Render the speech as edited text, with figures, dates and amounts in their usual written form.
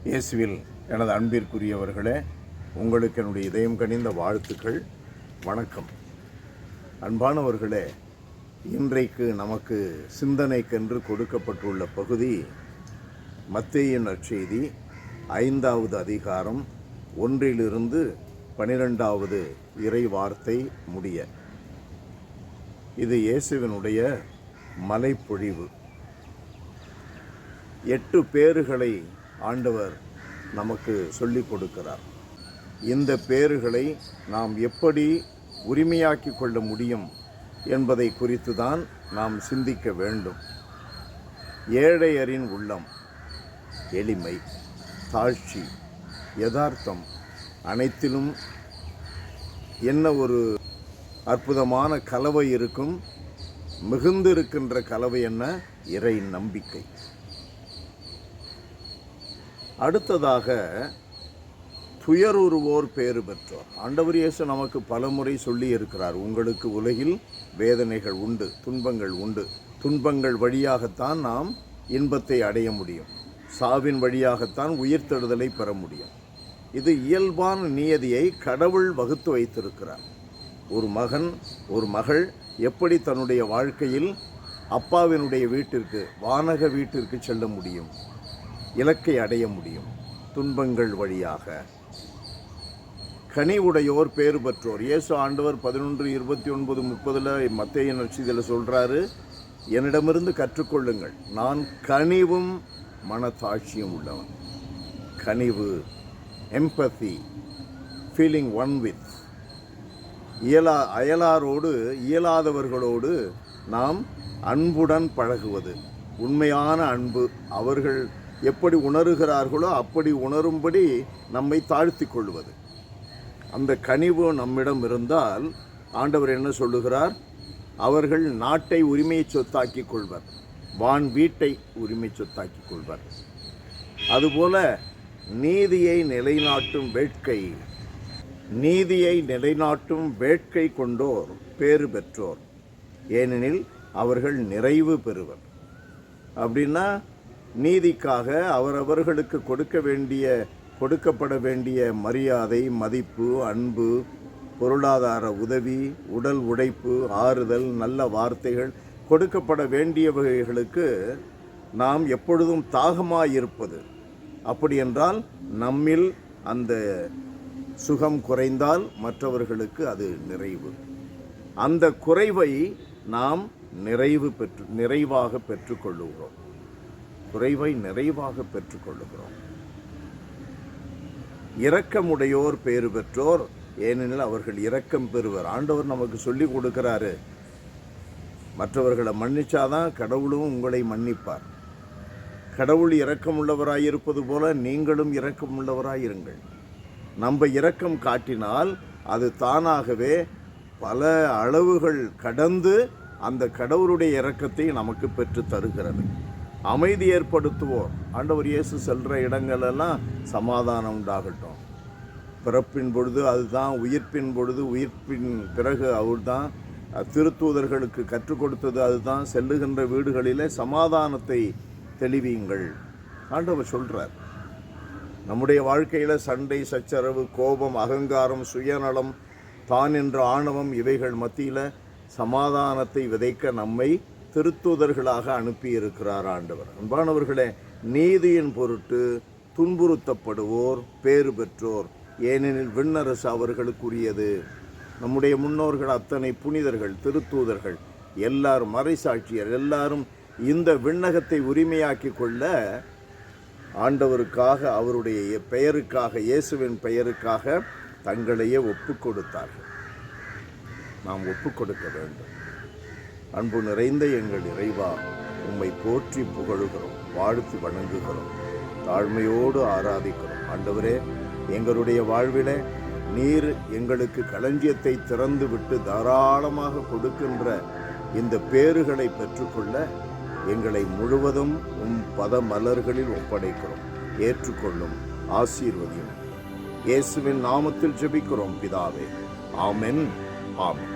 இயேசுவில் எனது அன்பிற்குரியவர்களே, உங்களுக்கு என்னுடைய இதயம் கனிந்த வாழ்த்துக்கள். வணக்கம். அன்பானவர்களே, இன்றைக்கு நமக்கு சிந்தனைக்கென்று கொடுக்கப்பட்டுள்ள பகுதி மத்தேயு நற்செய்தி 5வது அதிகாரம் 1 12வது இறை வார்த்தை முடிய. இது இயேசுவினுடைய மலைப்பொழிவு. 8 பேறுகளை ஆண்டவர் நமக்கு சொல்லிக் கொடுக்கிறார். இந்த பேறுகளை நாம் எப்படி உரிமையாக்கி கொள்ள முடியும் என்பதை குறித்து தான் நாம் சிந்திக்க வேண்டும். ஏழையரின் உள்ளம், எளிமை, தாழ்ச்சி, யதார்த்தம், அனைத்திலும் என்ன ஒரு அற்புதமான கலவை இருக்கும். மிகுந்திருக்கின்ற கலவை என்ன? இறை நம்பிக்கை. அடுத்ததாக துயருறுவோர் பேறு பெற்றோர். ஆண்டவர் இயேசு நமக்கு பலமுறை சொல்லி இருக்கிறார், உங்களுக்கு உலகில் வேதனைகள் உண்டு, துன்பங்கள் உண்டு. துன்பங்கள் வழியாகத்தான் நாம் இன்பத்தை அடைய முடியும். சாவின் வழியாகத்தான் உயிர்த்தெழுதலை பெற முடியும். இது இயல்பான நியதியை கடவுள் வகுத்து வைத்திருக்கிறார். ஒரு மகன், ஒரு மகள் எப்படி தன்னுடைய வாழ்க்கையில் அப்பாவினுடைய வீட்டிற்கு, வானக வீட்டிற்கு செல்ல முடியும், இலக்கை அடைய முடியும்? துன்பங்கள் வழியாக. கனிவுடையோர் பேறு பெற்றோர். இயேசு ஆண்டவர் 11, 29, 30 மத்தேயு நற்செய்தியில் சொல்கிறாரு, என்னிடமிருந்து கற்றுக்கொள்ளுங்கள், நான் கனிவும் மனத்தாட்சியும் உள்ளவன். கனிவு, எம்பதி, ஃபீலிங் ஒன் வித், அயலாரோடு, இயலாதவர்களோடு நாம் அன்புடன் பழகுவது, உண்மையான அன்பு. அவர்கள் எப்படி உணர்கிறார்களோ அப்படி உணரும்படி நம்மை தாழ்த்தி கொள்வது. அந்த கனிவு நம்மிடம் இருந்தால் ஆண்டவர் என்ன சொல்லுகிறார்? அவர்கள் நாட்டை உரிமை சொத்தாக்கி கொள்வர், வான் வீட்டை உரிமை சொத்தாக்கி கொள்வர். அதுபோல நீதியை நிலைநாட்டும் வேட்கை, நீதியை நிலைநாட்டும் வேட்கை கொண்டோர் பேறு பெற்றோர், ஏனெனில் அவர்கள் நிறைவு பெறுவர். அப்படின்னா நீதிக்காக அவரவர்களுக்கு கொடுக்கப்பட வேண்டிய மரியாதை, மதிப்பு, அன்பு, பொருளாதார உதவி, உடல் உழைப்பு, ஆறுதல், நல்ல வார்த்தைகள் கொடுக்கப்பட வேண்டியவைகளுக்கு நாம் எப்பொழுதும் தாகமாயிருப்பது. அப்படி என்றால் நம்மில் அந்த சுகம் குறைந்தால் மற்றவர்களுக்கு அது நிறைவு. அந்த குறைவை நாம் நிறைவாக பெற்றுக்கொள்ளுகிறோம். குறைவை நிறைவாக பெற்றுக்கொள்ளுகிறோம். இரக்கமுடையோர் பேறு பெற்றோர், ஏனெனில் அவர்கள் இரக்கம் பெறுவர். ஆண்டவர் நமக்கு சொல்லி கொடுக்கிறாரு, மற்றவர்களை மன்னிச்சாதான் கடவுளும் உங்களை மன்னிப்பார். கடவுள் இரக்கமுள்ளவராயிருப்பது போல நீங்களும் இரக்கமுள்ளவராயிருங்கள். நம்ம இரக்கம் காட்டினால் அது தானாகவே பல அளவுகள் கடந்து அந்த கடவுளுடைய இரக்கத்தை நமக்கு பெற்று தருகிறது. அமைதி ஏற்படுத்துவோர். ஆண்டவர் இயேசு செல்கிற இடங்களெல்லாம் சமாதானம் உண்டாகட்டும். பிறப்பின் பொழுது அதுதான், உயிர்ப்பின் பொழுது, உயிர்ப்பின் பிறகு அவர் தான் திருத்தூதர்களுக்கு கற்றுக் கொடுத்தது அதுதான். செல்லுகின்ற வீடுகளிலே சமாதானத்தை தெளிவீங்கள் ஆண்டவர் சொல்கிறார். நம்முடைய வாழ்க்கையில் சண்டை, சச்சரவு, கோபம், அகங்காரம், சுயநலம், தான் என்ற ஆணவம், இவைகள் மத்தியில் சமாதானத்தை விதைக்க நம்மை திருத்தூதர்களாக அனுப்பியிருக்கிறார் ஆண்டவர். அன்பானவர்களே, நீதியின் பொருட்டு துன்புறுத்தப்படுவோர் பேறு பெற்றோர், ஏனெனில் விண்ணரசு அவர்களுக்குரியது. நம்முடைய முன்னோர்கள் அத்தனை புனிதர்கள், திருத்தூதர்கள், எல்லாரும் மறைசாட்சியர், எல்லாரும் இந்த விண்ணகத்தை உரிமையாக்கி கொள்ள ஆண்டவருக்காக, அவருடைய பெயருக்காக, இயேசுவின் பெயருக்காக தங்களையே ஒப்பு கொடுத்தார்கள். நாம் ஒப்பு கொடுக்க வேண்டும். அன்பு நிறைந்த எங்கள் இறைவா, உம்மை போற்றி புகழுகிறோம், வாழ்த்து வணங்குகிறோம், தாழ்மையோடு ஆராதிக்கிறோம். ஆண்டவரே, எங்களுடைய வாழ்விலே நீர் எங்களுக்கு களஞ்சியத்தை திறந்து விட்டு தாராளமாக கொடுக்கின்ற இந்த பேறுகளை பெற்றுக்கொள்ள எங்களை முழுவதும் உம் பத மலர்களில் ஒப்படைக்கிறோம். ஏற்றுக்கொள்ளும், ஆசீர்வதியும். இயேசுவின் நாமத்தில் ஜெபிக்கிறோம் பிதாவே. ஆமென். ஆமென்.